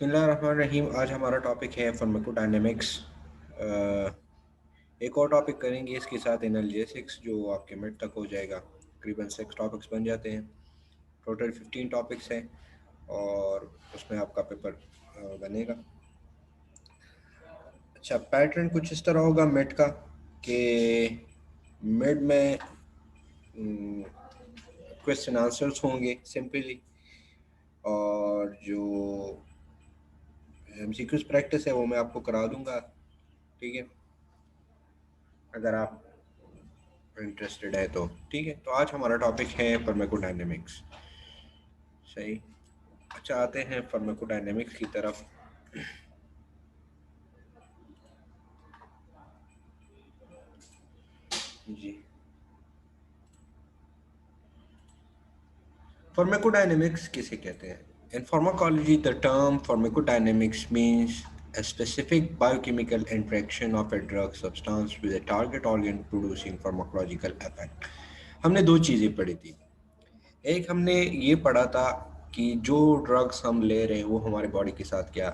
बिस्मिल्लाहिर्रहमानिर्रहीम। आज हमारा टॉपिक है फार्माकोडायनेमिक्स। एक और टॉपिक करेंगे इसके साथ एनालिसिस, जो आपके मिड तक हो जाएगा। तकरीबन 6 टॉपिक्स बन जाते हैं। टोटल 15 टॉपिक्स हैं और उसमें आपका पेपर बनेगा। अच्छा, पैटर्न कुछ इस तरह होगा मिड का कि मिड में क्वेश्चन आंसर्स होंगे सिंपली, और जो एमसीक्यूज प्रैक्टिस है वो मैं आपको करा दूंगा। ठीक है, अगर आप इंटरेस्टेड है तो ठीक है। तो आज हमारा टॉपिक है फार्माकोडायनेमिक्स। सही। अच्छा, आते हैं फार्माकोडायनेमिक्स की तरफ। जी, फार्माकोडायनेमिक्स किसे कहते हैं? In pharmacology the term pharmacodynamics means a specific biochemical interaction of a drug substance with a target organ producing pharmacological effect। हमने दो चीज़ें पढ़ी थी। एक हमने ये पढ़ा था कि जो ड्रग्स हम ले रहे हैं वो हमारे बॉडी के साथ क्या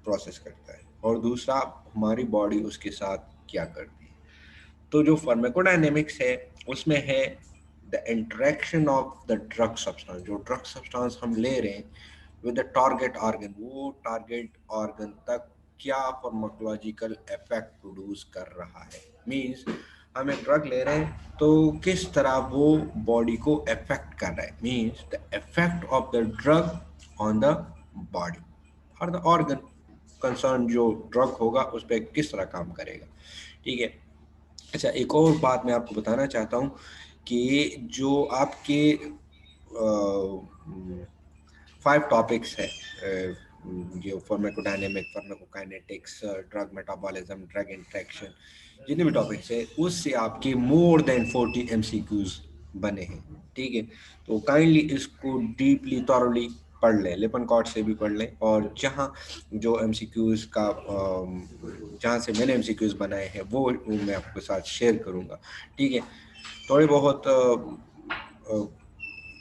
प्रोसेस करता है, और दूसरा हमारी बॉडी उसके साथ क्या करती है। तो जो फार्माकोडायनेमिक्स है उसमें है the interaction of the drug substance. जो ड्रग सब्सटेंस हम ले रहे हैं विद द टारगेट ऑर्गन, वो टारगेट ऑर्गन तक क्या फार्माकोलॉजिकल इफेक्ट प्रोड्यूस कर रहा है। मींस हम एक ड्रग ले रहे हैं तो किस तरह वो बॉडी को इफेक्ट कर रहा है। Means the effect of the drug on the body और द ऑर्गन कंसर्न। जो ड्रग होगा उस पर किस तरह काम करेगा। ठीक है। अच्छा, एक और बात मैं आपको बताना चाहता हूँ कि जो आपके 5 टॉपिक्स है, जो pharmacodynamic, pharmacokinetics, drug metabolism, drug interaction, जितने भी टॉपिक्स है उससे आपके मोर देन 40 एमसीक्यूज बने हैं। ठीक है, तो काइंडली इसको डीपली थॉरली पढ़ लें, लिपन कॉट से भी पढ़ लें, और जहाँ जो एमसीक्यूज का जहाँ से मैंने एमसीक्यूज बनाए हैं वो मैं आपके साथ शेयर करूँगा। ठीक है, थोड़े बहुत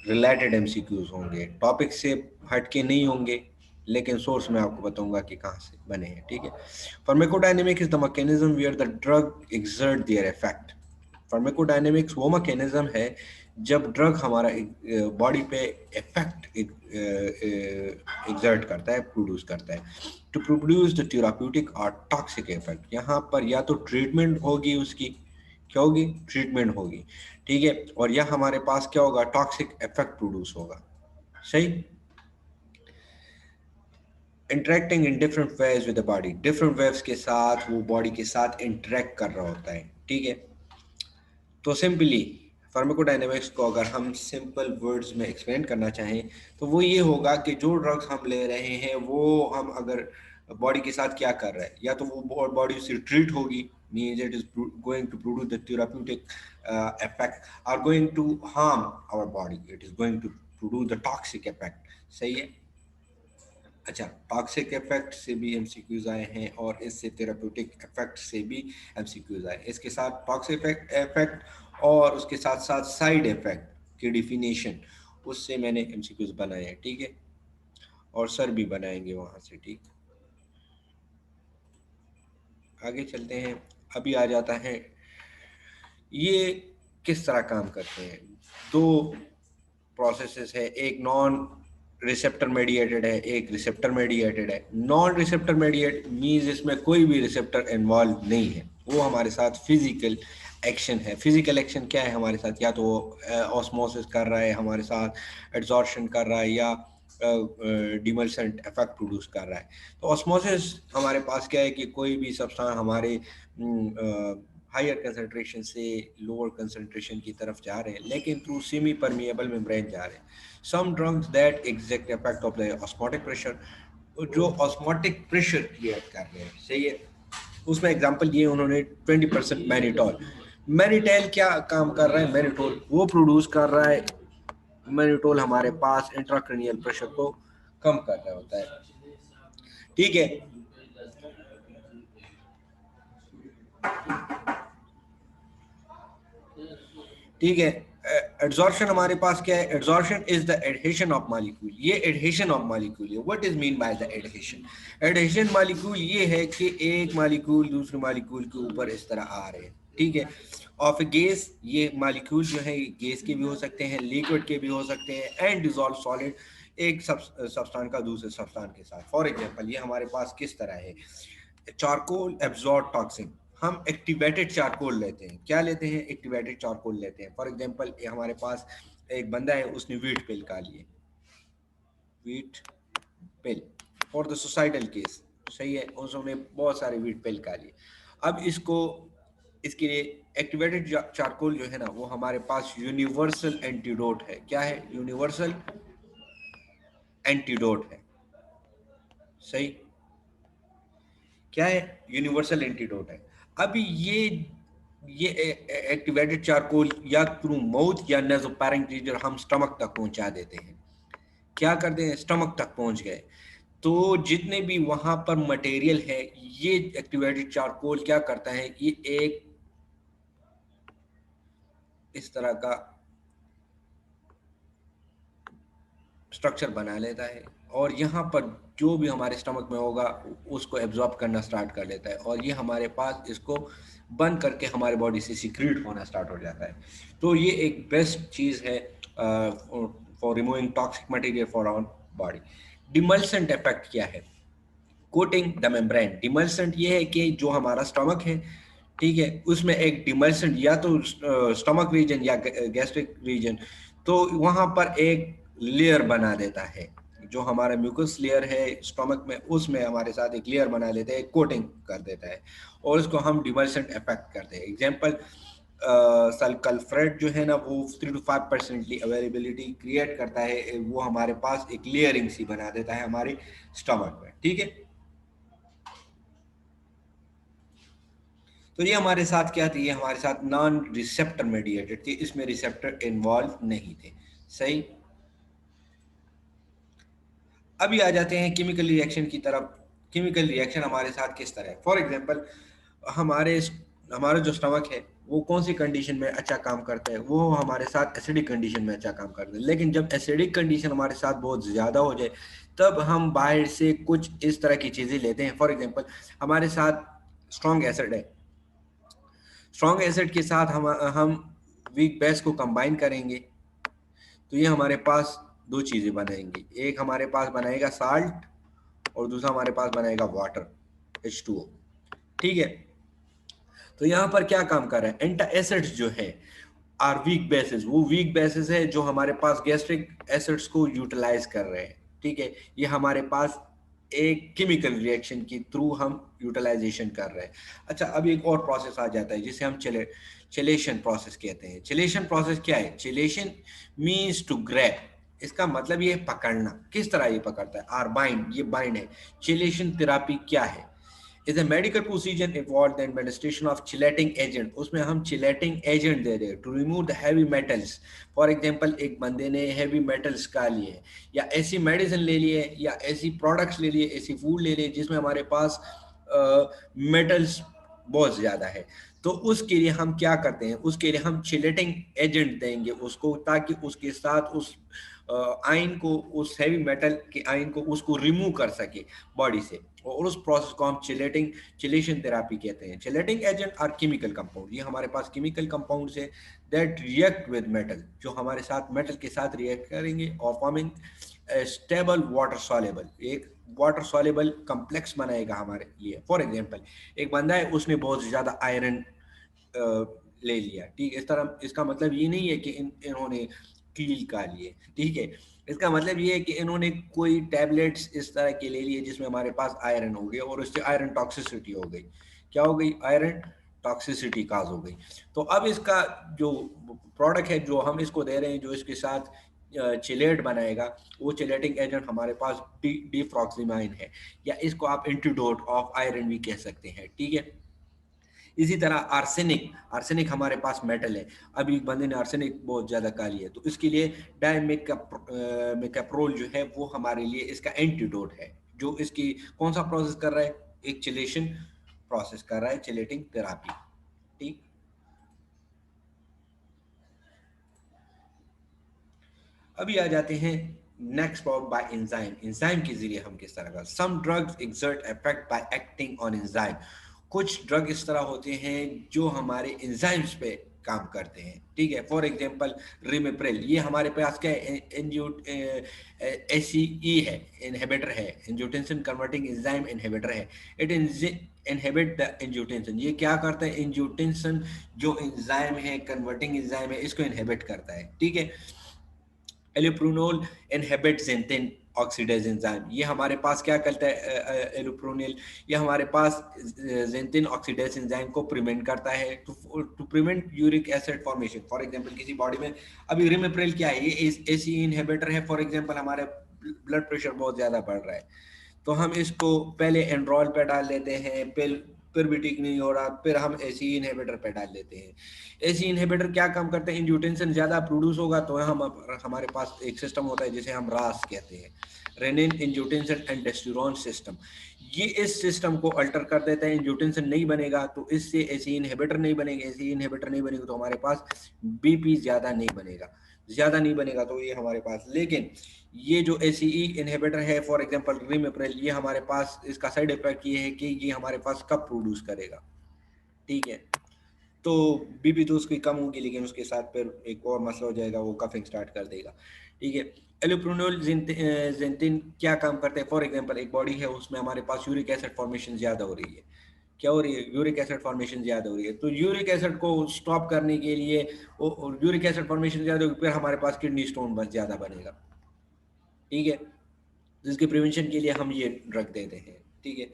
रिलेटेड एमसीक्यूज होंगे, टॉपिक से हटके नहीं होंगे, लेकिन सोर्स मैं आपको बताऊंगा कि कहाँ से बने हैं। ठीक है। Pharmacodynamics is the mechanism where the drug exert their effect. Pharmacodynamics वो मैकेनिज्म है जब ड्रग हमारा बॉडी पे इफेक्ट एग्जर्ट करता है, प्रोड्यूस करता है। टू प्रोड्यूस द थेराप्यूटिक और टॉक्सिक इफेक्ट। यहाँ पर या तो ट्रीटमेंट होगी, उसकी क्या होगी, ट्रीटमेंट होगी। ठीक है, और यह हमारे पास क्या होगा, टॉक्सिक इफेक्ट प्रोड्यूस होगा। सही। Interacting in different ways with the body, different waves के साथ वो बॉडी के साथ इंटरेक्ट कर रहा होता है। ठीक है, तो सिंपली फार्माकोडायनेमिक्स को अगर हम सिंपल वर्ड्स में एक्सप्लेन करना चाहें तो वो ये होगा कि जो ड्रग्स हम ले रहे हैं वो हम अगर बॉडी के साथ क्या कर रहा है, या तो वो बॉडी से ट्रीट होगी, means it is going to produce the therapeutic effect, or going to harm our body, it is going to produce the toxic effect। सही है। अच्छा, टॉक्सिक इफेक्ट से भी एमसीक्यूज आए हैं और इससे थेराप्यूटिक इफेक्ट से भी एमसीक्यूज आए। इसके साथ टॉक्सिक इफेक्ट और उसके साथ साथ साइड इफेक्ट की डिफिनेशन, उससे मैंने एमसीक्यूज बनाए हैं। ठीक है, और सर भी बनाएंगे वहाँ से। ठीक, आगे चलते हैं। अभी आ जाता है ये किस तरह काम करते हैं। दो प्रोसेसेस है, एक नॉन रिसेप्टर मेडिएटेड है, एक रिसेप्टर मेडिएटेड है। नॉन रिसेप्टर मेडिएट मींस इसमें कोई भी रिसेप्टर इन्वॉल्व नहीं है, वो हमारे साथ फिजिकल एक्शन है। फिजिकल एक्शन क्या है हमारे साथ, या तो ऑस्मोसिस कर रहा है हमारे साथ, एड्जॉर्प्शन कर रहा है, या डिमल्सेंट इफेक्ट प्रोड्यूस कर रहा है। तो ऑस्मोसिस हमारे पास क्या है कि कोई भी सब्सटेंस हमारे हायर कंसंट्रेशन से लोअर कंसंट्रेशन की तरफ जा रहे हैं, लेकिन थ्रू सेमी परमिएबल मेम्ब्रेन जा रहे हैं। Some drugs that exact effect of the osmotic pressure, जो ऑस्मोटिक प्रेशर क्रिएट कर रहे हैं। सही है, उसमें एग्जांपल ये उन्होंने 20% मैनिटोल। मैनिटेल क्या काम कर रहा है, मैनिटोल वो प्रोड्यूस कर रहा है। मैनिटोल हमारे पास इंट्राक्रैनियल प्रेशर को कम कर रहा होता है। ठीक है, ठीक है। एड्जॉर्प्शन हमारे पास क्या है? Adsorption is the adhesion of molecule. ये एडहेशन ऑफ मॉलिक्यूल है। What is mean by the adhesion? Adhesion molecule ये है कि एक मॉलिक्यूल दूसरे मॉलिक्यूल के ऊपर इस तरह आ रहे हैं, ठीक है। ऑफ ए गैस, ये मॉलिक्यूल जो है गैस के भी हो सकते हैं, लिक्विड के भी हो सकते हैं, एंड डिजॉल्व सॉलिड, एक सब्सटेंस का दूसरे सब्सटेंस के साथ। फॉर एग्जांपल ये हमारे पास किस तरह है? Charcoal absorb toxin. हम एक्टिवेटेड चारकोल लेते हैं। क्या लेते हैं? एक्टिवेटेड चारकोल लेते हैं। फॉर एग्जांपल हमारे पास एक बंदा है, उसने वीट पिल खा लिए, wheat pill for the suicidal case, सही है, उसने बहुत सारे वीट पिल खा लिए। अब इसको, इसके लिए एक्टिवेटेड चारकोल जो है ना, वो हमारे पास यूनिवर्सल एंटीडोट है। क्या है? यूनिवर्सल एंटीडोट है, सही। क्या है? यूनिवर्सल एंटीडोट है। अभी ये एक्टिवेटेड चारकोल या थ्रू माउथ या नेज़ोफैरिंजियल हम स्टमक तक पहुंचा देते हैं। क्या करते हैं? स्टमक तक पहुंच गए तो जितने भी वहां पर मटेरियल है, ये एक्टिवेटेड चारकोल क्या करता है? ये एक इस तरह का स्ट्रक्चर बना लेता है, और यहाँ पर जो भी हमारे स्टमक में होगा उसको एब्जॉर्ब करना स्टार्ट कर लेता है, और ये हमारे पास इसको बंद करके हमारे बॉडी से सीक्रेट होना स्टार्ट हो जाता है। तो ये एक बेस्ट चीज़ है for removing toxic material for our body. Demulcent effect क्या है? Coating the membrane. डिमल्सेंट ये है कि जो हमारा स्टमक है, ठीक है, उसमें एक डिमल्सेंट या तो स्टमक रीजन या गैस्ट्रिक रीजन, तो वहां पर एक लेयर बना देता है। जो हमारा म्यूकस लेयर है स्टमक में, उसमें हमारे साथ एक लेयर बना लेते हैं, कोटिंग कर देता है, और उसको हम डिमल्सेंट इफेक्ट करते हैं। एग्जांपल, सल्फल्फ्रेट जो है ना, वो 3 to 5% अवेलेबिलिटी क्रिएट करता है, वो हमारे पास एक लेयरिंग सी बना देता है हमारे स्टमक में, ठीक है। तो ये हमारे साथ क्या थी? ये हमारे साथ नॉन रिसेप्टर मेडिएटेड थी, इसमें रिसेप्टर इन्वॉल्व नहीं थे, सही। अभी आ जाते हैं केमिकल रिएक्शन की तरफ। केमिकल रिएक्शन हमारे साथ किस तरह है? फॉर एग्जांपल, हमारे हमारा जो स्टमक है वो कौन सी कंडीशन में अच्छा काम करता है? वो हमारे साथ एसिडिक कंडीशन में अच्छा काम करता है। लेकिन जब एसिडिक कंडीशन हमारे साथ बहुत ज़्यादा हो जाए, तब हम बाहर से कुछ इस तरह की चीज़ें लेते हैं। फॉर एग्जांपल, हमारे साथ स्ट्रॉन्ग एसिड है, स्ट्रॉन्ग एसिड के साथ हम वीक बेस को कंबाइन करेंगे, तो ये हमारे पास दो चीज़ें बनाएंगी। एक हमारे पास बनाएगा साल्ट, और दूसरा हमारे पास बनाएगा वाटर, H2O, ठीक है। तो यहाँ पर क्या काम कर रहा है? एंटा एसिड्स जो है आर वीक बेसिस, वो वीक बेसिस है जो हमारे पास गैस्ट्रिक एसिड्स को यूटिलाइज कर रहे हैं, ठीक है। ये हमारे पास एक केमिकल रिएक्शन के थ्रू हम यूटिलाइजेशन कर रहे हैं। अच्छा, अब एक और प्रोसेस आ जाता है जिसे हम चिलेशन प्रोसेस कहते हैं। चिलेशन प्रोसेस क्या है? Chelation means to grab. इसका मतलब ये पकड़ना। किस तरह ये पकड़ता है? आर बाइंड, ये बाइंड है। चिलेशन थेरापी क्या है? is a medical procedure involved the administration of chelating agent। उसमें हम chelating agent दे रहे हैं to remove the heavy metals। for example, एक बंदे ने heavy metals खा लिए, या ऐसी मेडिसिन ले लिए, या ऐसी प्रोडक्ट्स ले लिए, ऐसी फूड ले लिए जिसमें हमारे पास मेटल्स बहुत ज़्यादा है, तो उसके लिए हम क्या करते हैं? उसके लिए हम चिलेटिंग एजेंट देंगे उसको, ताकि उसके साथ उस आयन को, उस हैवी मेटल के आयन को, उसको रिमूव कर सके बॉडी से, और उस प्रोसेस को हम चिलेशन थेरापी कहते हैं। चिलेटिंग एजेंट और केमिकल कंपाउंड, ये हमारे पास केमिकल कंपाउंड्स है दैट रिएक्ट विद मेटल, जो हमारे साथ मेटल के साथ रिएक्ट करेंगे और फॉर्मिंग स्टेबल वाटर सॉल्युबल, एक वाटर सॉल्युबल कम्प्लेक्स बनाएगा हमारे लिए। फॉर एग्जांपल, एक बंदा है, उसने बहुत ज़्यादा आयरन ले लिया, ठीक है। इस तरह, इसका मतलब ये नहीं है कि इन्होंने कील का लिए, ठीक है। इसका मतलब ये है कि इन्होंने कोई टैबलेट्स इस तरह के ले लिए जिसमें हमारे पास आयरन हो गया, और उससे आयरन टॉक्सिसिटी हो गई। क्या हो गई? आयरन टॉक्सिसिटी काज हो गई। तो अब इसका जो प्रोडक्ट है जो हम इसको दे रहे हैं, जो इसके साथ चिलेट बनाएगा, वो चिलेटिंग एजेंट हमारे पास डिफ्रॉक्सिमाइन है, या इसको आप एंटीडोट ऑफ आयरन भी कह सकते हैं, ठीक है। इसी तरह आर्सेनिक, आर्सेनिक हमारे पास मेटल है। अभी एक बंदे ने आर्सेनिक बहुत ज़्यादा खा लिया, तो इसके लिए डाइमेकाप्रोल जो है वो हमारे लिए इसका एंटीडोट है, जो इसकी कौन सा प्रोसेस कर रहा है? एक चिलेशन प्रोसेस कर रहा है, चिलेटिंग थेरापी, ठीक। अभी आ जाते हैं next power by enzyme. Enzyme के जरिए हम किस तरह का, some drugs exert effect by acting on enzyme. कुछ ड्रग इस तरह होते हैं जो हमारे एंजाइम्स पे काम करते हैं, ठीक है। फॉर एग्जांपल रिमेप्रिल, ये हमारे पास क्या है, एसीई है, इनहिबिटर है, एंजियोटेंसिन कन्वर्टिंग एंजाइम इनहिबिटर है। इट इनहिबिट द एंजियोटेंसिन, ये क्या करता है, एंजियोटेंसिन जो एंजाइम है, कन्वर्टिंग एंजाइम है, इसको इनहिबिट करता है, ठीक है। Allopurinol inhibit xanthine oxidase enzyme, ये हमारे पास क्या करता है, एलिप्रोनिल, ये हमारे पास जेंथिन ऑक्सीडेज एंजाइम को प्रिवेंट करता है to prevent uric acid formation. For example किसी बॉडी में, अभी रिमेप्रिल क्या है, ये एसी इनहिबिटर है। फॉर एग्जांपल हमारे ब्लड प्रेशर बहुत ज्यादा बढ़ रहा है, तो हम इसको पहले एंड्रॉल पे डाल लेते हैं, फिर भी ठीक नहीं हो रहा, फिर हम एसी इनहिबिटर पे डाल लेते हैं। एसी इनहिबिटर क्या काम करते हैं, एंजियोटेंसिन ज्यादा प्रोड्यूस होगा तो हम हमारे पास एक सिस्टम होता है जिसे हम रास कहते हैं, renin angiotensin and testosterone system. ये इस सिस्टम को अल्टर कर देता है, एंजियोटेंसिन नहीं बनेगा तो इससे एसी इनहिबिटर नहीं बनेगा, एसी इनहिबिटर नहीं बनेगा तो हमारे पास बीपी ज्यादा नहीं बनेगा, ज्यादा नहीं बनेगा तो ये हमारे पास। लेकिन ये जो एसीई इनहिबिटर है, फॉर एग्जांपल रिमेप्रिल, ये हमारे पास इसका साइड इफेक्ट ये है कि ये हमारे पास कब प्रोड्यूस करेगा, ठीक है। तो बीपी तो उसकी कम होगी, लेकिन उसके साथ फिर एक और मसला हो जाएगा, वो कफिंग स्टार्ट कर देगा, ठीक है। एलिप्रोनोल जेंथिन क्या काम करते हैं, फॉर एग्जांपल एक बॉडी है, उसमें हमारे पास यूरिक एसिड फॉर्मेशन ज्यादा हो रही है, क्या हो रही है, यूरिक एसिड फॉर्मेशन ज्यादा हो रही है, तो यूरिक एसिड को स्टॉप करने के लिए, यूरिक एसिड फॉर्मेशन ज्यादा होगी, फिर हमारे पास किडनी स्टोन बस ज्यादा बनेगा, ठीक है। जिसके प्रिवेंशन के लिए हम ये ड्रग देते हैं, ठीक है।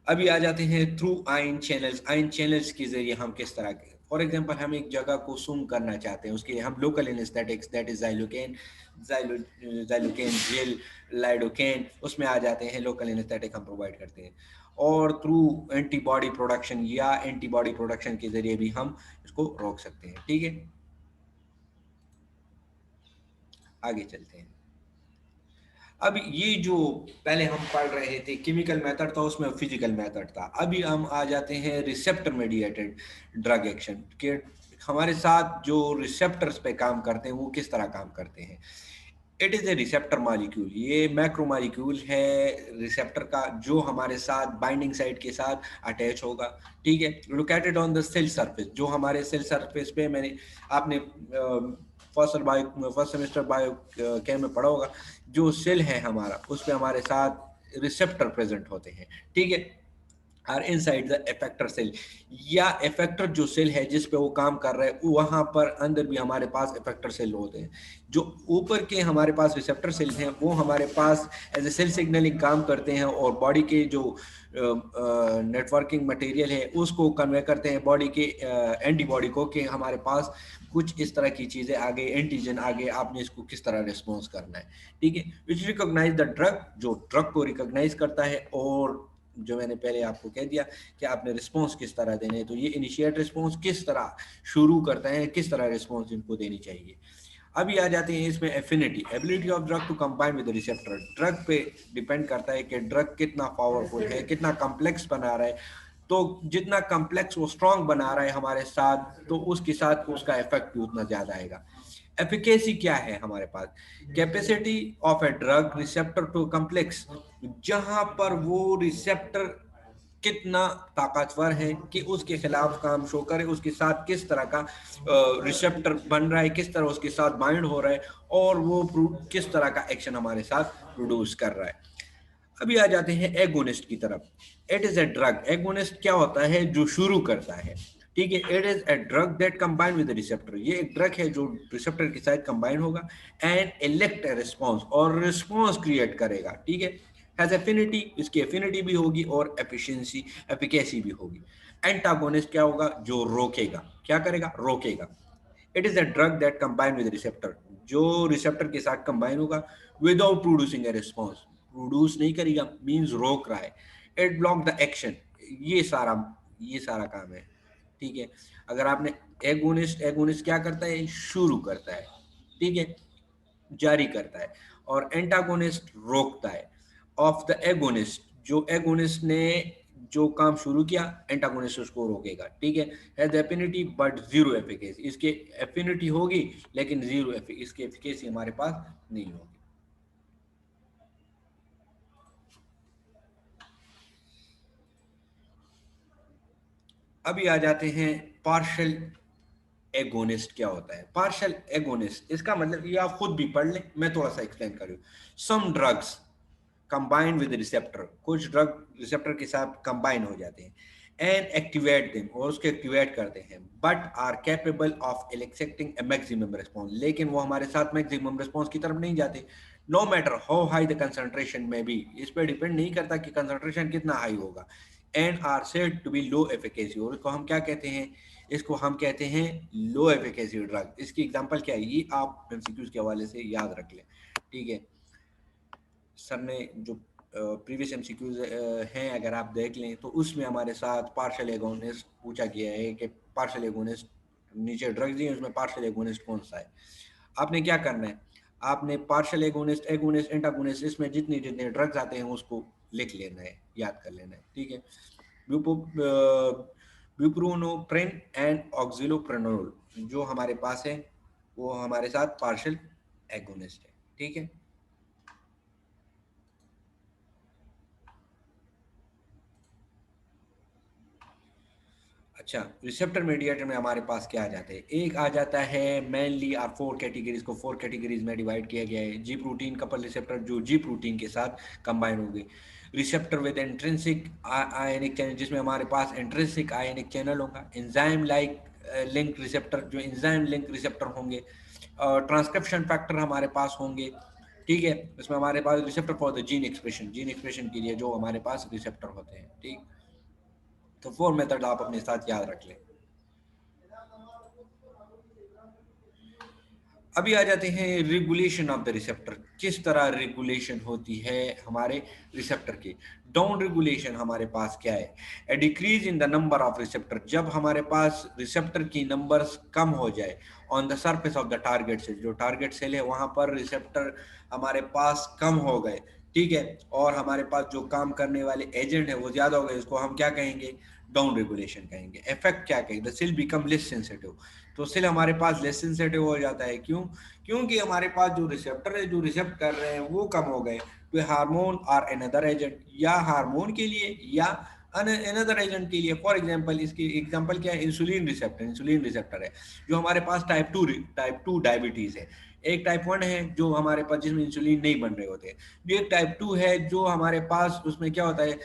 अभी आ जाते हैं through ion channels. Ion channels के जरिए हम किस तरह के, फॉर एग्जांपल हम एक जगह को सूम करना चाहते हैं, उसके लिए हम local anaesthetics that is xylocaine, xylocaine gel, lidocaine, उसमें आ जाते हैं, लोकल एनेस्थेटिक हम प्रोवाइड करते हैं। और थ्रू एंटीबॉडी प्रोडक्शन, या एंटीबॉडी प्रोडक्शन के जरिए भी हम इसको रोक सकते हैं, ठीक है। आगे चलते हैं। अब ये जो पहले हम पढ़ रहे थे केमिकल मेथड था, उसमें फिजिकल मेथड था। अभी हम आ जाते हैं रिसेप्टर मेडिएटेड ड्रग एक्शन के, हमारे साथ जो रिसेप्टर्स पे काम करते हैं वो किस तरह काम करते हैं। It is a receptor molecule, ये मैक्रो मॉलिक्यूल है रिसेप्टर का, जो हमारे साथ बाइंडिंग साइट के साथ अटैच होगा, ठीक है। Located on the cell surface, जो हमारे सेल सरफेस पे, मैंने आपने फर्स्ट सेमेस्टर बायो केम में पढ़ा होगा, जो सेल है हमारा, उस पे हमारे साथ रिसेप्टर प्रेजेंट होते हैं, ठीक है। Or inside the effector cell, या इफेक्टर जो सेल है जिस पे वो काम कर रहा है, वहां पर अंदर भी हमारे पास इफेक्टर सेल होते हैं। जो ऊपर के हमारे पास रिसेप्टर सेल हैं वो हमारे पास एज ए सेल सिग्नलिंग काम करते हैं, और बॉडी के जो नेटवर्किंग मटेरियल है उसको कन्वे करते हैं बॉडी के एंटीबॉडी को, कि हमारे पास कुछ इस तरह की चीजें आ गई, एंटीजन आ गए, आपने इसको किस तरह रिस्पॉन्स करना है, ठीक है। विच रिकॉग्नाइज द ड्रग, जो ड्रग को रिकॉग्नाइज करता है, और जो मैंने पहले आपको कह दिया कि आपने रिस्पॉन्स किस तरह देने हैं, तो ये इनिशिएट रिस्पॉन्स किस तरह शुरू करता है, किस तरह रिस्पॉन्स इनको देनी चाहिए। अभी आ जाते हैं इसमें affinity, ability of drug to combine with receptor. Drug पे डिपेंड करता है कि ड्रग कितना पावरफुल है, कितना कॉम्प्लेक्स बना रहा है, तो जितना कॉम्प्लेक्स वो स्ट्रॉन्ग बना रहा है हमारे साथ, तो उसके साथ उसका इफेक्ट भी उतना ज्यादा आएगा। एफिकेसी क्या है हमारे पास, capacity of a drug receptor to complex, जहां पर वो रिसेप्टर कितना ताकतवर है कि उसके खिलाफ काम शो करे, उसके साथ किस तरह का रिसेप्टर बन रहा है, किस तरह उसके साथ बाइंड हो रहा है, और वो किस तरह का एक्शन हमारे साथ प्रोड्यूस कर रहा है। अभी आ जाते हैं एगोनिस्ट की तरफ। It is a drug, agonist क्या होता है, जो शुरू करता है, ठीक है। It is a drug that combine with receptor, ये एक ड्रग है जो रिसेप्टर के साथ कंबाइन होगा, एंड इलेक्ट ए रिस्पॉन्स, और रिस्पॉन्स क्रिएट करेगा, ठीक है। हैज एफिनिटी, इसकी एफिनिटी भी होगी और एफिशिएंसी, एफिकेसी भी होगी। एंटागोनिस्ट क्या होगा, जो रोकेगा, क्या करेगा, रोकेगा। It is a drug that combine with receptor, जो रिसेप्टर के साथ कंबाइन होगा without producing a response, produce नहीं करेगा, मींस रोक रहा है। इट ब्लॉक द एक्शन, ये सारा ये सारा काम है, ठीक है। अगर आपने एगोनिस्ट, एगोनिस्ट क्या करता है, शुरू करता है, ठीक है, जारी करता है, और एंटागोनिस्ट रोकता है। ऑफ द एगोनिस्ट, जो एगोनिस्ट ने जो काम शुरू किया एंटागोनिस्ट उसको रोकेगा, ठीक है। Has affinity but zero efficacy, इसके एफिनिटी होगी लेकिन जीरो इसकी एफिकेसी हमारे पास नहीं होगी। अभी आ जाते हैं पार्शियल एगोनिस्ट क्या होता है। पार्शियल एगोनिस्ट इसका मतलब ये आप खुद भी पढ़ लें, मैं थोड़ा सा एक्सप्लेन कर रही हूँ। Some drugs combined with receptor, कुछ ड्रग रिसेप्टर के साथ कंबाइन हो जाते हैं एंड एक्टिवेट देम, और उसके एक्टिवेट करते हैं, but are capable of eliciting a maximum response, लेकिन वो हमारे साथ मैक्सिमम रिस्पॉन्स की तरफ नहीं जाते। No matter how high the concentration में भी, इस पर डिपेंड नहीं करता कि कंसंट्रेशन कितना हाई होगा। And are said to be low efficacy, और इसको हम क्या कहते हैं, इसको हम कहते हैं लो एफिकेसी ड्रग। इसकी एग्जांपल क्या है, ये आप एमसीक्यूज के हवाले से याद रख लें, ठीक है। सर ने जो प्रीवियस एमसीक्यूज हैं अगर आप देख लें तो उसमें हमारे साथ पार्शियल एगोनिस्ट पूछा गया है कि पार्शियल एगोनिस्ट, नीचे ड्रग्स दिए उसमें पार्शियल एगोनिस्ट कौन सा है। आपने क्या करना है, आपने पार्शियल एगोनिस्ट, एगोनिस्ट, एंटागोनिस्ट, इसमें जितने जितने ड्रग्स आते हैं उसको लिख लेना है, याद कर लेना है, ठीक है। ब्यूप्रोनोप्रेन एंड ऑक्सिलोप्रेनोल जो हमारे पास है वो हमारे साथ पार्शियल एगोनिस्ट है, ठीक है। अच्छा, रिसेप्टर मीडिएटर में हमारे पास क्या आ जाते हैं, एक आ जाता है मेनली और फोर कैटेगरीज को, फोर कैटेगरीज में डिवाइड किया गया है। जी प्रोटीन कपल रिसेप्टर जो जी प्रोटीन के साथ कंबाइन हो गए, receptor with intrinsic ionic channel जिसमें हमारे पास इंट्रिंसिक आयनिक चैनल होगा, एंजाइम लाइक लिंक रिसेप्टर जो एंजाइम लिंक रिसेप्टर होंगे, ट्रांसक्रिप्शन फैक्टर हमारे पास होंगे, ठीक है। इसमें हमारे पास receptor for the gene expression, gene expression के लिए जो हमारे पास रिसेप्टर होते हैं, ठीक। तो फोर मेथड आप अपने साथ याद रख लें। अभी आ जाते हैं रेगुलेशन ऑफ द रिसेप्टर, किस तरह रेगुलेशन होती है हमारे रिसेप्टर की। डाउन रेगुलेशन हमारे पास क्या है, a decrease in the number of receptor, जब हमारे पास रिसेप्टर की नंबर्स कम हो जाए on the surface of the target cell, जो टारगेट सेल है वहां पर रिसेप्टर हमारे पास कम हो गए, ठीक है, और हमारे पास जो काम करने वाले एजेंट है वो ज्यादा हो गए, इसको हम क्या कहेंगे, डाउन रेगुलेशन कहेंगे। इफेक्ट क्या कहेंगे, the cell become less sensitive, तो सेल हमारे पास लेस सेंसिटिव हो जाता है, क्यों, क्योंकि हमारे पास जो रिसेप्टर है जो रिसेप्ट कर रहे हैं वो कम हो गए तो हार्मोन और अनदर एजेंट, या हार्मोन के लिए या अनदर एजेंट के लिए। फॉर एग्जांपल इसकी एग्जांपल क्या है, इंसुलिन रिसेप्टर, इंसुलिन रिसेप्टर है जो हमारे पास टाइप 2 डायबिटीज है। एक टाइप 1 है जो हमारे पास जिसमें इंसुलिन नहीं बन रहे होते, एक टाइप 2 है जो हमारे पास उसमें क्या होता है,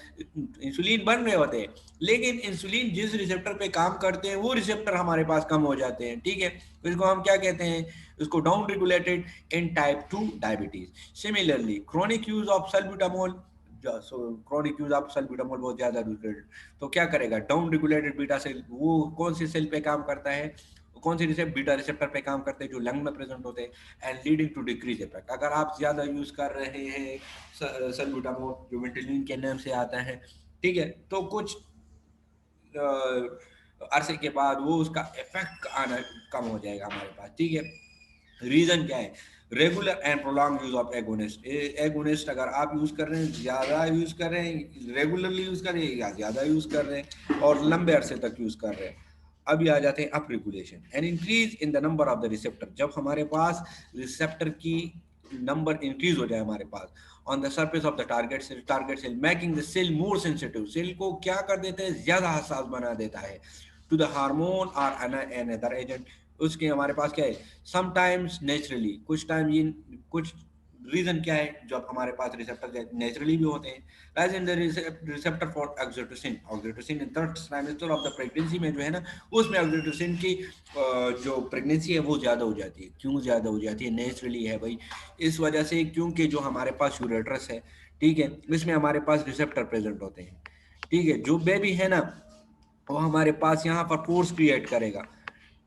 इंसुलिन बन रहे होते हैं लेकिन इंसुलिन जिस रिसेप्टर पे काम करते हैं वो रिसेप्टर हमारे पास कम हो जाते हैं, ठीक है। तो इसको हम क्या कहते हैं, इसको down regulated in type 2 diabetes. Similarly chronic use of salbutamol, chronic use of salbutamol बहुत ज्यादा यूज करें तो क्या करेगा, डाउन रेगुलेटेड बीटा सेल, वो कौन सी सेल पे काम करता है, कौन से रिसेप्टर, बीटा रिसेप्टर पे काम करते हैं जो लंग में प्रेजेंट होते हैं, and leading to decrease effect. अगर आप ज्यादा यूज कर रहे हैं सल्ब्यूटामोल जो विटामिन के नाम से आता है, ठीक है, तो कुछ अरसे के बाद वो उसका इफेक्ट आना कम हो जाएगा हमारे पास, ठीक है। रीजन क्या है, regular and prolong use of agonist, agonist अगर आप यूज कर रहे हैं, ज्यादा यूज कर रहे हैं, रेगुलरली यूज कर रहे हैं या ज्यादा यूज कर रहे हैं और लंबे अरसे तक यूज कर रहे हैं। अभी आ जाते हैं up regulation and increase in the number of the receptor, जब हमारे पास रिसेप्टर की नंबर इंक्रीज हो जाए हमारे पास on the surface of the target cell making the cell more sensitive, cell को क्या कर देते हैं, ज्यादा हसास बना देता है टू द हार्मोन और अनदर एजेंट। उसके हमारे पास क्या है, समटाइम्स नेचुरली, कुछ टाइम ये कुछ रीजन क्या है जब हमारे पास रिसेप्टर नेचुरली भी होते हैं, rise in the receptor for oxytocin, oxytocin in third trimester of the pregnancy में जो है ना उसमें ऑक्सीटोसिन की जो प्रेगनेंसी है वो ज्यादा हो जाती है। क्यों ज्यादा हो जाती है, नेचुरली है भाई, इस वजह से क्योंकि जो हमारे पास यूरेट्रस है, ठीक है, इसमें हमारे पास रिसेप्टर प्रेजेंट होते हैं, ठीक है। जो बेबी है ना वो हमारे पास यहाँ पर फोर्स क्रिएट करेगा,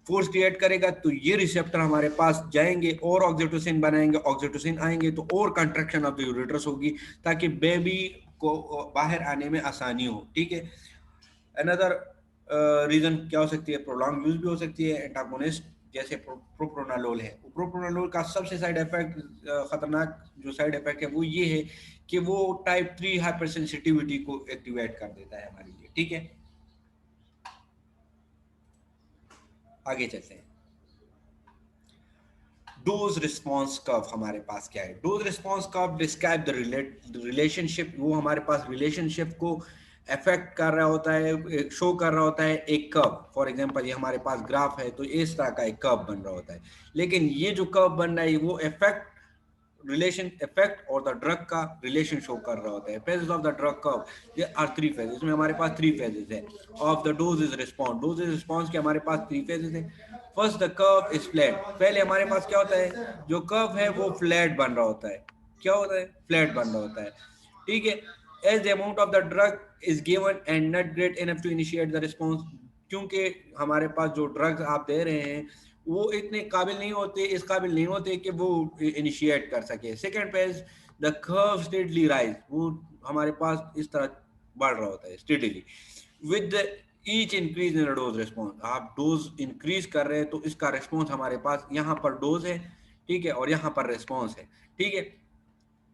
फोर्स क्रिएट करेगा तो ये रिसेप्टर हमारे पास जाएंगे और ऑक्सीटोसिन बनाएंगे, ऑक्सीटोसिन आएंगे तो और कंट्रैक्शन ऑफ द यूरेट्रस होगी ताकि बेबी को बाहर आने में आसानी हो, ठीक है। अनदर रीजन क्या हो सकती है, प्रोलॉन्ग यूज भी हो सकती है एंटागोनिस्ट जैसे प्रोप्रोनालोल है, प्रोप्रोनालोल का सबसे साइड इफेक्ट, खतरनाक जो साइड इफेक्ट है वो ये है कि वो टाइप 3 हाइपर सेंसिटिविटी को एक्टिवेट कर देता है हमारे लिए। ठीक है, आगे चलते हैं। डोज रिस्पॉन्स कर्व हमारे पास क्या है? Dose response curve describe the relationship, वो हमारे पास रिलेशनशिप को अफेक्ट कर रहा होता है, शो कर रहा होता है एक कर्व। फॉर एग्जांपल ये हमारे पास ग्राफ है तो इस तरह का एक कर्व बन रहा होता है, लेकिन ये जो कर्व बन रहा है वो इफेक्ट रिलेशन इफेक्ट और द ड्रग का रिलेशन शो कर रहा होता है। Phases of the drug curve ये आर थ्री फेजेस, इसमें हमारे पास थ्री फेजेस है of the dose is response. Dose is response के हमारे पास थ्री फेजेस है। First the curve is flat, पहले हमारे पास क्या होता है, जो कर्व है वो फ्लैट बन रहा होता है। क्या होता है? फ्लैट बन रहा होता है। ठीक है, as the amount of the drug is given and not great enough to initiate the response, क्योंकि हमारे पास जो ड्रग्स आप दे रहे हैं वो इतने काबिल नहीं होते, इस काबिल नहीं होते कि वो इनिशिएट कर सके। Second page the curve steadily rise, वो हमारे पास इस तरह बढ़ रहा होता है steadily with each increase in dose response. आप डोज इंक्रीज कर रहे हैं तो इसका रिस्पॉन्स हमारे पास यहाँ पर डोज है, ठीक है, और यहाँ पर रिस्पॉन्स है। ठीक है,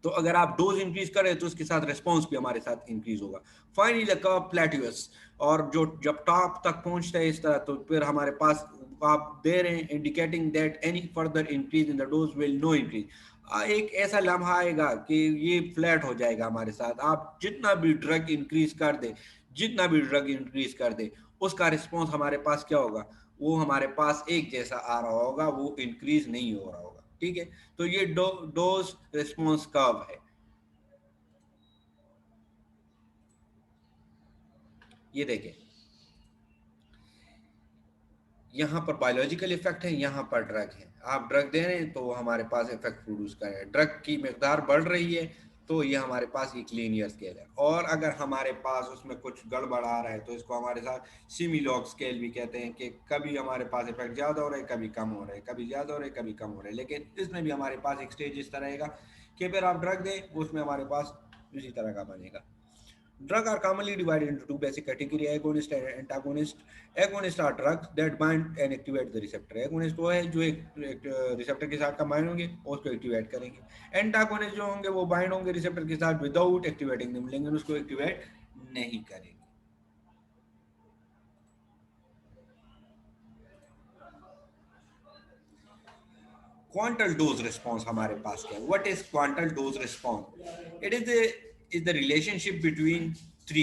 तो अगर आप डोज इंक्रीज करें तो उसके साथ रिस्पॉन्स भी हमारे साथ इंक्रीज होगा। फाइनली द कर्व प्लेट्यूअस, और जो जब टॉप तक पहुंचता है इस तरह, तो फिर हमारे पास आप दे रहे हैं indicating that any further increase in the dose will no increase. एक ऐसा लम्हा आएगा कि ये फ्लैट हो जाएगा हमारे साथ। आप जितना भी ड्रग इंक्रीज कर दे, जितना भी ड्रग इंक्रीज कर दे, उसका रिस्पॉन्स हमारे पास क्या होगा, वो हमारे पास एक जैसा आ रहा होगा, वो इंक्रीज नहीं हो रहा होगा। ठीक है, तो ये डोज रिस्पॉन्स कर्व है। ये देखें, यहाँ पर बायोलॉजिकल इफेक्ट है, यहाँ पर ड्रग है। आप ड्रग दे रहे हैं तो हमारे पास इफेक्ट प्रोड्यूस कर रहे हैं, ड्रग की मकदार बढ़ रही है तो ये हमारे पास एक लीनियर स्केल है। और अगर हमारे पास उसमें कुछ गड़बड़ आ रहा है तो इसको हमारे साथ सिमिलॉग स्केल भी कहते हैं, कि कभी हमारे पास इफेक्ट ज़्यादा हो रहा है, कभी कम हो रहा है, कभी ज़्यादा हो रहा है, कभी कम हो रहा है। लेकिन इसमें भी हमारे पास एक स्टेज इस तरह रहेगा कि फिर आप ड्रग दें उसमें हमारे पास इसी तरह का बनेगा। Drugs are commonly divided into two basic categories, agonist and antagonist. Agonist are drugs that bind and activate the receptor. Agonist वो है जो एक रिसेप्टर के साथ कंबाइन होंगे और उसको एक्टिवेट करेंगे। एंटागोनिस्ट जो होंगे वो बाइंड होंगे रिसेप्टर के साथ विदाउट एक्टिवेटिंग देम, लेकिन उसको एक्टिवेट नहीं करेंगे। क्वांटल डोज रिस्पॉन्स हमारे पास क्या है? What is quantal dose response? It is the relationship between three,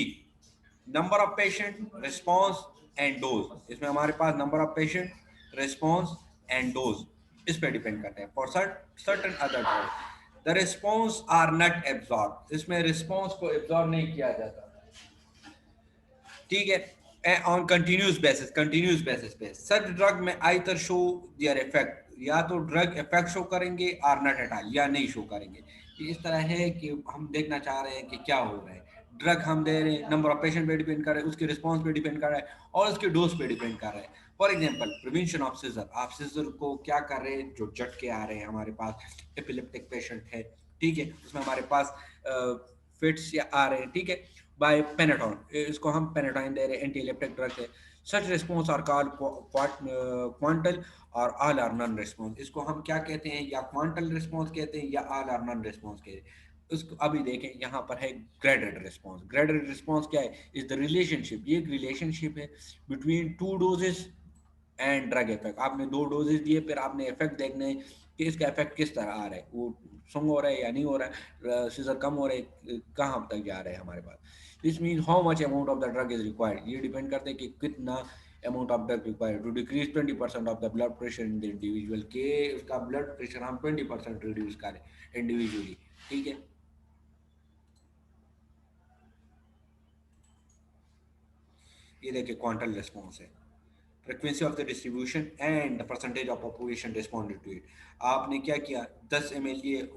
number of patient, response and dose. इसमें हमारे पास number of patient, response and dose इस पे डिपेंड करते हैं। For certain other drug the response are not absorb, इसमें रिस्पॉन्स को एब्जॉर्ब नहीं किया जाता। ठीक है, ऑन कंटिन्यूस बेसिस पे सच ड्रग में आइदर शो देयर इफेक्ट, या तो ड्रग इफेक्ट शो करेंगे और नॉट एट ऑल, या नहीं शो करेंगे। ये इस तरह है कि हम देखना चाह रहे हैं कि क्या हो रहा है। ड्रग हम दे रहे हैं, नंबर ऑफ पेशेंट पे डिपेंड कर रहा है, उसके रिस्पॉन्स पे डिपेंड कर रहा है, और उसके डोज पे डिपेंड कर रहा है। For example prevention of seizure, आप सीजर को क्या कर रहे हैं, जो झटके आ रहे हैं हमारे पास, एपिलेप्टिक पेशेंट है, ठीक है, उसमें हमारे पास फिट्स या आ रहे हैं, ठीक है, बाय पेनाटोन, इसको हम पेनाटोइन दे रहे हैं, एंटी इलेप्टिक ड्रग है। सच रिस्पॉन्स आर कॉल्ड क्वांटल और ऑल आर नॉन रिस्पॉन्स। इसको हम क्या कहते हैं, या क्वांटल रिस्पॉन्स कहते हैं या ऑल आर नॉन रिस्पॉन्स कहते हैं। उसको अभी देखें, यहाँ पर है ग्रेडेड रिस्पॉन्स। ग्रेडेड रिस्पॉन्स क्या है? इज द रिलेशनशिप, ये एक रिलेशनशिप है between two doses and drug effect. आपने दो डोजेस दिए, फिर आपने इफेक्ट देखना है कि इसका इफेक्ट किस तरह आ रहा है, वो संग हो रहा है या नहीं हो रहा है, सीजर कम हो रहा है, कहाँ तक जा रहा है हमारे पास। This mean how much amount of the drug is required, ये डिपेंड करता है कि कितना amount of drug required to decrease 20% of the blood pressure in the individual, के उसका ब्लड प्रेशर हम 20% रिड्यूस करें इंडिविजुअली। ठीक है, ये देखिए क्वांटल रिस्पॉन्स है, frequency of the distribution and the percentage of population responded to it. आपने क्या किया, 10 ml ये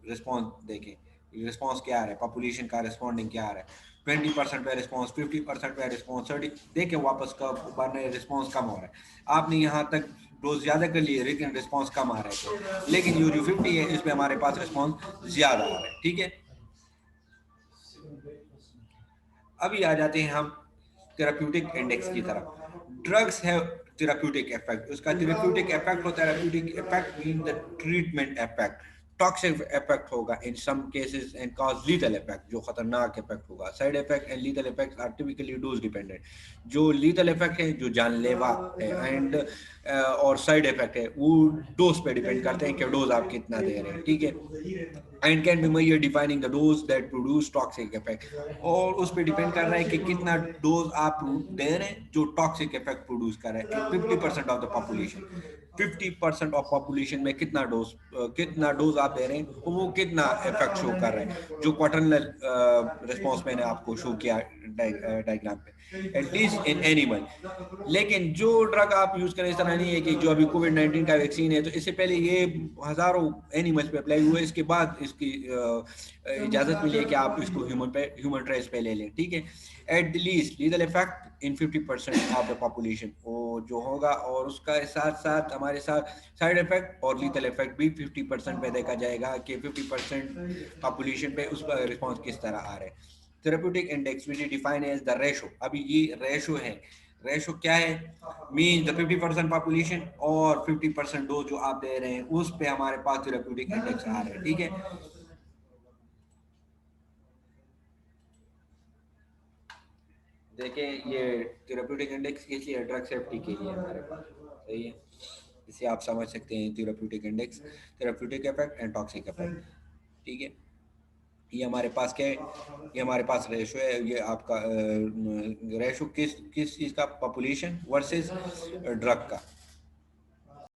रिस्पॉन्स देखें, रिस्पॉन्स क्या आ रहा है, पॉपुलेशन का रिस्पॉन्डिंग क्या आ रहा है, 20% पे रिस्पॉन्स, 50% पे रिस्पॉन्स, 30 देखें वापस कब बढ़ने रिस्पॉन्स कम हो रहा है। आपने यहाँ तक डोज ज़्यादा कर लिए लेकिन रिस्पॉन्स कम आ रहा है, लेकिन यू 50 है इसमें हमारे पास रिस्पॉन्स ज़्यादा आ रहा है। ठीक है, अभी आ जाते हैं हम थेराप्यूटिक इंडेक्स की तरफ। ड्रग्स हैव थेराप्यूटिक इफेक्ट, उसका थेराप्यूटिक इफेक्ट होता है, therapeutic effect mean the treatment effect, toxic effect होगा in some cases and cause lethal effect, जो खतरनाक इफेक्ट होगा। Side effect and lethal effects are typically dose dependent, जो lethal effect है जो जानलेवा है एंड और साइड इफेक्ट है वो डोज पे डिपेंड करते हैं कि डोज आप कितना दे रहे हैं, ठीक है। And can be measure defining the dose that produce toxic effect, और उस पर डिपेंड कर रहा है कि कितना डोज आप दे रहे हैं जो टॉक्सिक इफेक्ट प्रोड्यूस कर रहा है। 50% of the population, 50% of population में कितना डोज आप दे रहे हैं वो कितना इफेक्ट शो कर रहे हैं, जो क्वार्टरनल रिस्पॉन्स मैंने आपको शो किया डायग्राम पे, एटलीस्ट इन एनिमल। लेकिन जो ड्रग आप यूज करें, इस तरह नहीं है कि जो अभी कोविड-19 का वैक्सीन है तो इससे पहले ये हजारों एनिमल्स पे अप्लाई हुआ, इसके बाद इसकी इजाजत मिली है कि आप इसको ह्यूमन ट्रायल्स पे ले लें, ठीक है। At the least lethal effect in 50% of the population वो जो होगा, और उसका साथ साथ हमारे साथ साइड इफेक्ट और लीथल इफेक्ट भी 50% पे देखा जाएगा कि 50% पॉपुलेशन पे उसका रिस्पॉन्स किस तरह आ रहा है। Therapeutic index which is defined as the ratio, अभी ये रेशो है, रेशो क्या है, मीन द 50% पॉपुलेशन और 50% डोज जो आप दे रहे हैं उस पे हमारे पास थेरेप्यूटिक इंडेक्स आ रहा है, ठीक है। देखें ये थेरेप्यूटिक इंडेक्स किस लिए, ड्रग सेफ्टी के लिए हमारे पास, सही है। इसे आप समझ सकते हैं therapeutic index, therapeutic effect and toxic effect, ठीक है। ये हमारे पास क्या है, ये हमारे पास रेशो है, ये आपका रेशो किस किस चीज़ का, पॉपुलेशन वर्सेस ड्रग का,